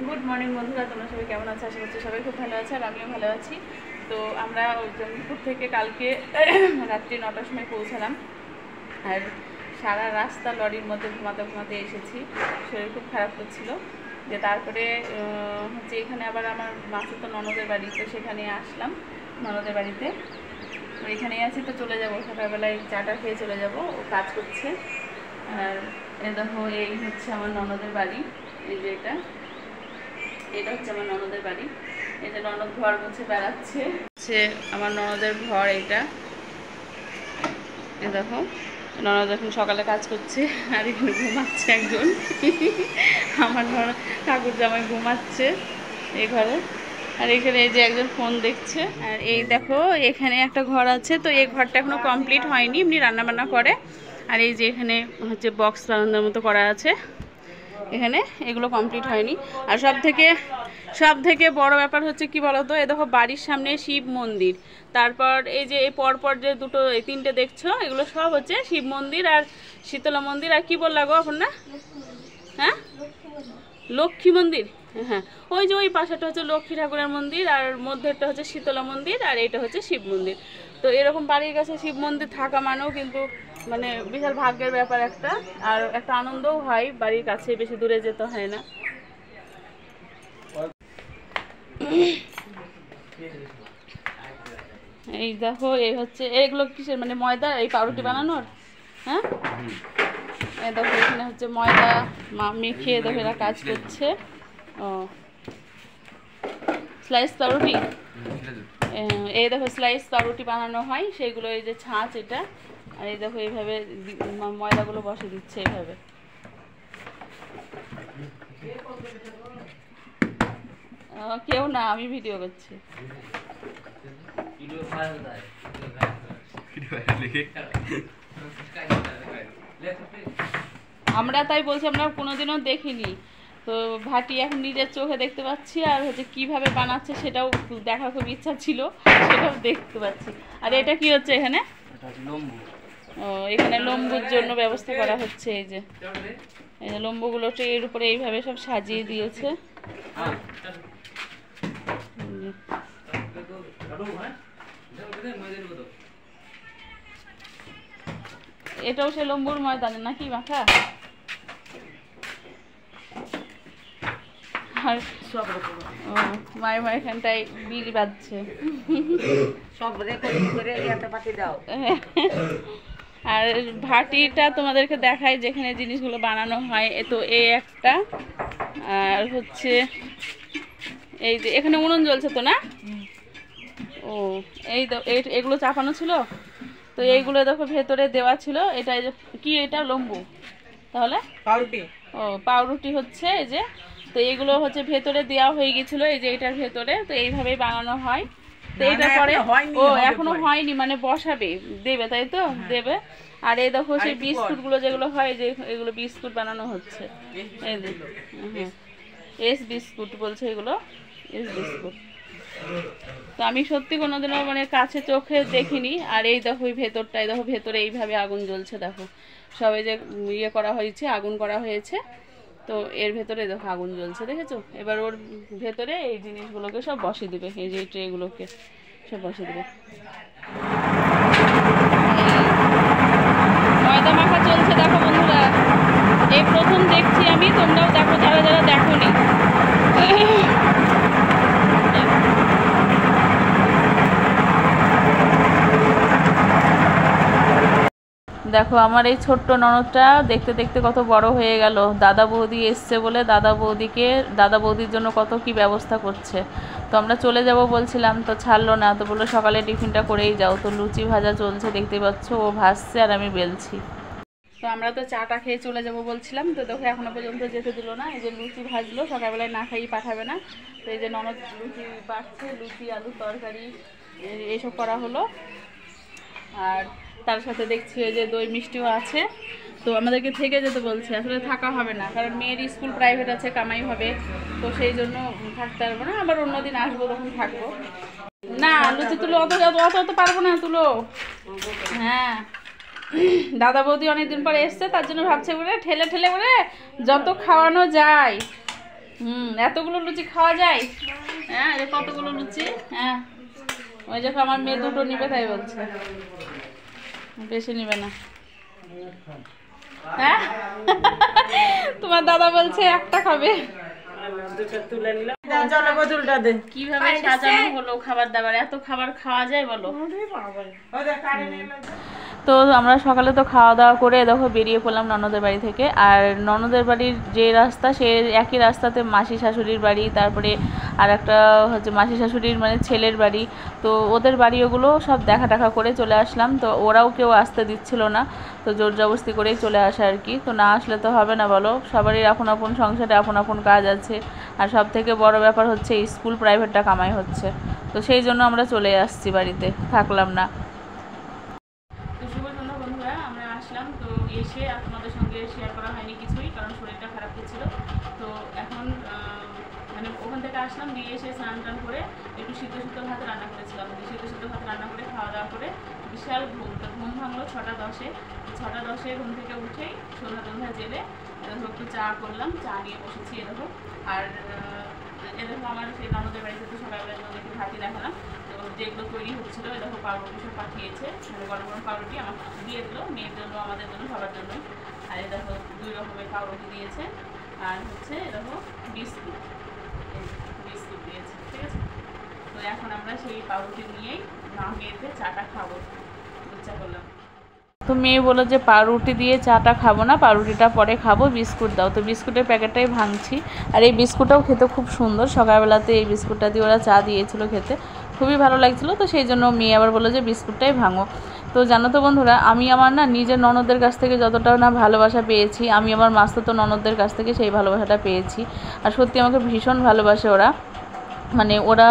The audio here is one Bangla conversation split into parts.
গুড মর্নিং বন্ধুরা, তোমরা সবাই কেমন আছো? আশা করছি সবাই খুব ভালো আছে আর আমিও ভালো আছি। তো আমরা জঙ্গিপুর থেকে কালকে রাত্রি 9টার সময় পৌঁছালাম। আর সারা রাস্তা লরির মধ্যে ঘুমাতে ঘুমাতে এসেছি, শরীর খুব খারাপ করছিল। যে তারপরে হচ্ছে এখানে আবার আমার মাসি তো ননদের বাড়ি, তো সেখানে আসলাম ননদের বাড়িতে। তো এখানেই আছি, তো চলে যাবো সকালবেলায় চাটা খেয়ে চলে যাব। ও কাজ করছে। আর এ দেখো, এই হচ্ছে আমার ননদের বাড়ি। এই যে এটা হচ্ছে আমার ননদের বাড়ি। এই যে ননদ ঘর মুছে বেড়াচ্ছে, হচ্ছে আমার ননদের ঘর। এটা এ দেখো, ননদ এখন সকালে কাজ করছে আর এখানে ঘুমাচ্ছে একজন। আমার ননদ ঠাকুর জামাই ঘুমাচ্ছে এই ঘরে। আর এখানে এই যে একজন ফোন দেখছে। আর এই দেখো, এখানে একটা ঘর আছে, তো এই ঘরটা এখনো কমপ্লিট হয়নি, এমনি রান্নাবান্না করে। আর এই যে এখানে হচ্ছে বক্স বারান্দার মতো করা আছে, এখানে এগুলো কমপ্লিট হয়নি। আর সব থেকে বড় ব্যাপার হচ্ছে কি বলতো, এই দেখো বাড়ির সামনে শিব মন্দির, তারপর এই যে এই পরপর যে এই তিনটে দেখছো, এগুলো সব হচ্ছে শিব মন্দির আর শীতলা মন্দির। আর কি বললা গো আপনার না? হ্যাঁ, লক্ষ্মী মন্দির। হ্যাঁ, ওই যে ওই পাশেটা হচ্ছে লক্ষ্মী ঠাকুরের মন্দির, আর মধ্যেরটা হচ্ছে শীতলা মন্দির, আর এইটা হচ্ছে শিব মন্দির। তো এরকম বাড়ির কাছে শিব মন্দির থাকা মানেও কিন্তু মানে বিশাল ভাগ্যের ব্যাপার একটা, আর একটা আনন্দও হয়, বাড়ির কাছে বেশি দূরে যেতে হয় না। এই দেখো, এই হচ্ছে এগুলো কিসের মানে ময়দা, এই পাউরুটি বানানোর। হ্যাঁ, এই দেখো এখানে হচ্ছে ময়দা মেখে দেখো এরা কাজ করছে। ও, স্লাইস পাউরুটি। এই দেখো স্লাইস পাউরুটি বানানো হয়, সেগুলো এই যে ছাঁচ এটা। আর এই দেখো এইভাবে ময়দাগুলো বসে দিচ্ছে এইভাবে। কেউ না, আমি ভিডিও করছি। আমরা তাই বলছি, আমরা কোনোদিনও দেখিনি। তো ভাটি এখন নিজের চোখে দেখতে পাচ্ছি, আর হচ্ছে কিভাবে বানাচ্ছে সেটাও দেখার খুব ইচ্ছা ছিল, সেটাও দেখতে পাচ্ছি। আর এটা কি হচ্ছে এখানে? ও, এখানে লম্বুর জন্য ব্যবস্থা করা হচ্ছে। এই যে লম্বুগুলো এর উপরে এইভাবে সব সাজিয়ে দিয়েছে। এটাও সে লম্বুর ময়দানে নাকি মাখা? আর মায়ের এখানটায় বিল বাজছে। আর ভাটিটা তোমাদেরকে দেখাই, যেখানে জিনিসগুলো বানানো হয়। তো এই একটা, আর হচ্ছে এই যে এখানে উনুন জ্বলছে তো না? ও, এই এগুলো চাপানো ছিল, তো এইগুলো দেখো ভেতরে দেওয়া ছিল। এটা কি, এটা লম্বু তাহলে? পাউরুটি। ও, পাউরুটি হচ্ছে এই যে। তো এইগুলো হচ্ছে ভেতরে দেওয়া হয়ে গেছিল, এই যে এটার ভেতরে। তো এইভাবেই বানানো হয়। তো এটা পরে ও এখনো হয়নি, মানে বসাবে, দেবে, তাই তো দেবে। আর এই দেখো সেই বিস্কুটগুলো যেগুলো হয়, যে এগুলো বিস্কুট বানানো হচ্ছে। এই যে এস বিস্কুট বলছে এগুলো, এস বিস্কুট। তো আমি সত্যি কোনোদিনও মানে কাছে চোখে দেখিনি। আর এই দেখো ভেতরটা, এই দেখো ভেতরে এইভাবে আগুন জ্বলছে। দেখো সবাই যে ইয়ে করা হয়েছে, আগুন করা হয়েছে, তো এর ভেতরে দেখো আগুন জ্বলছে, দেখেছো? এবার ওর ভেতরে এই জিনিসগুলোকে সব বসিয়ে দেবে, এই যে ট্রেগুলোকে সব বসিয়ে দেবে। ময়দা মাখা চলছে দেখো বন্ধুরা, এই প্রথম দেখছি আমি, তোমরাও দেখো যারা যারা দেখোনি। দেখো আমার এই ছোট্ট ননদটা দেখতে দেখতে কত বড় হয়ে গেল। দাদা বৌদি এসছে বলে দাদা বৌদির জন্য কত কি ব্যবস্থা করছে। তো আমরা চলে যাব বলছিলাম, তো ছাড়লো না, তো বললো সকালে টিফিনটা করেই যাও। তো লুচি ভাজা চলছে, দেখতে পাচ্ছ, ও ভাজছে আর আমি বেলছি। তো আমরা তো চাটা খেয়ে চলে যাব বলছিলাম, তো দেখো এখনো পর্যন্ত যেতে দিল না। এই যে লুচি ভাজলো, সকালবেলায় না খাইয়ে পাঠাবে না। তো এই যে ননদ লুচি বাড়ছে, লুচি আলুর তরকারি এইসব করা হলো। আর তার সাথে দেখছি যে দই মিষ্টিও আছে। তো আমাদেরকে থেকে যেতে বলছে, আসলে থাকা হবে না, কারণ মেয়ের স্কুল প্রাইভেট আছে, কামাই হবে, তো সেই জন্য থাকতে পারবো না। আবার অন্যদিন আসবো, তখন থাকবো। না, লুচি তুলো অত পারবো না, তুলো। হ্যাঁ, দাদা বৌদি অনেকদিন পরে এসছে, তার জন্য ভাবছে বলে ঠেলে ঠেলে করে যত খাওয়ানো যায়। এতগুলো লুচি খাওয়া যায়? হ্যাঁ, কতগুলো লুচি? হ্যাঁ, ওই দেখো আমার মেয়ে দুটো নিবে তাই বলছে, বেশি নিবে না। হ্যাঁ, তোমার দাদা বলছে একটা খাবে। কিভাবে সাজানো হলো খাবার দাবার, এত খাবার খাওয়া যায় বলো? তো আমরা সকালে তো খাওয়া দাওয়া করে দেখো বেরিয়ে পড়লাম ননদের বাড়ি থেকে। আর ননদের বাড়ির যে রাস্তা, সে একই রাস্তাতে মাসি শাশুড়ির বাড়ি, তারপরে আর একটা হচ্ছে মাসি শাশুড়ির মানে ছেলের বাড়ি। তো ওদের বাড়ি ওগুলো সব দেখা করে চলে আসলাম। তো ওরাও কেউ আসতে দিচ্ছিল না, তো জোর জবরদস্তি করেই চলে আসে আর কি। তো না আসলে তো হবে না বলো, সবারই আপন আপন সংসারে আপন আপন কাজ আছে। আর সব থেকে বড় ব্যাপার হচ্ছে স্কুল প্রাইভেটটা কামাই হচ্ছে, তো সেই জন্য আমরা চলে আসছি, বাড়িতে থাকলাম না। আসলাম তো এসে আপনাদের সঙ্গে শেয়ার করা হয়নি কিছুই, কারণ শরীরটা খারাপ হচ্ছিল। তো এখন মানে ওখান থেকে আসলাম, দিয়ে এসে স্নান টান করে একটু সিদ্ধ ভাত রান্না করেছিলাম। সিদ্ধ ভাত রান্না করে খাওয়া দাওয়া করে বিশাল ঘুম ভাঙলো 6টা 10-এ। 6টা 10-এ ঘুম থেকে উঠেই সন্ধ্যা জেলে একটু চা করলাম, চা নিয়ে বসেছি এরকম। আর এরকম আমার সেই ননদের বাড়িতে তো সকালবেলা একটু ভাতি দেখালাম, যেগুলো তৈরি হচ্ছিলো। এরকম পাউরুটি সব পাঠিয়েছে, মানে গরম গরম পাউরুটি আমার দিয়ে দিল, মেয়ের জন্য, আমাদের জন্য, সবার জন্য। আর এরকম 2 রকমের পাউরুটি দিয়েছে, আর হচ্ছে এরকম বিস্কুট দিয়েছে, ঠিক আছে। তো এখন আমরা সেই পাউরুটি নিয়েই মেয়েতে চাটা খাবো, ইচ্ছা করলাম। তো মেয়ে বললো যে পাউরুটি দিয়ে চাটা খাবো না, পাউরুটিটা পরে খাবো, বিস্কুট দাও। তো বিস্কুটের প্যাকেটটাই ভাঙছি। আর এই বিস্কুটটাও খেতে খুব সুন্দর, সকালবেলাতে এই বিস্কুটটা দিয়ে ওরা চা দিয়েছিল, খেতে খুবই ভালো লাগছিলো। তো সেই জন্য মেয়ে আবার বললো যে বিস্কুটটাই ভাঙো। তো জানো তো বন্ধুরা, আমি আমার নিজের ননদদের কাছ থেকে যতটা না ভালোবাসা পেয়েছি, আমি আমার মাস্তুতো ননদদের কাছ থেকে সেই ভালোবাসাটা পেয়েছি। আর সত্যি আমাকে ভীষণ ভালোবাসে ওরা। মানে ওরা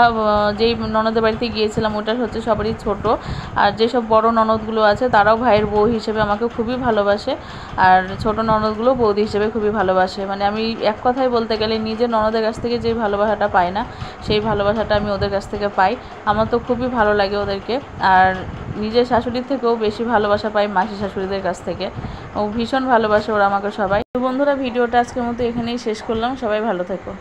যেই ননদের বাড়িতে গিয়েছিলাম ওটা হচ্ছে সবারই ছোট, আর যেসব বড় ননদগুলো আছে তারাও ভাইয়ের বউ হিসেবে আমাকে খুবই ভালোবাসে, আর ছোট ননদগুলো বৌদি হিসেবে খুবই ভালোবাসে। মানে আমি এক কথায় বলতে গেলে নিজের ননদের কাছ থেকে যে ভালোবাসাটা পাই না, সেই ভালোবাসাটা আমি ওদের কাছ থেকে পাই। আমার তো খুবই ভালো লাগে ওদেরকে। আর নিজের শাশুড়ির থেকেও বেশি ভালোবাসা পাই মাসি শাশুড়িদের কাছ থেকে, ও ভীষণ ভালোবাসে ওরা আমাকে সবাই। তো বন্ধুরা, ভিডিওটা আজকের মতো এখানেই শেষ করলাম, সবাই ভালো থেকো।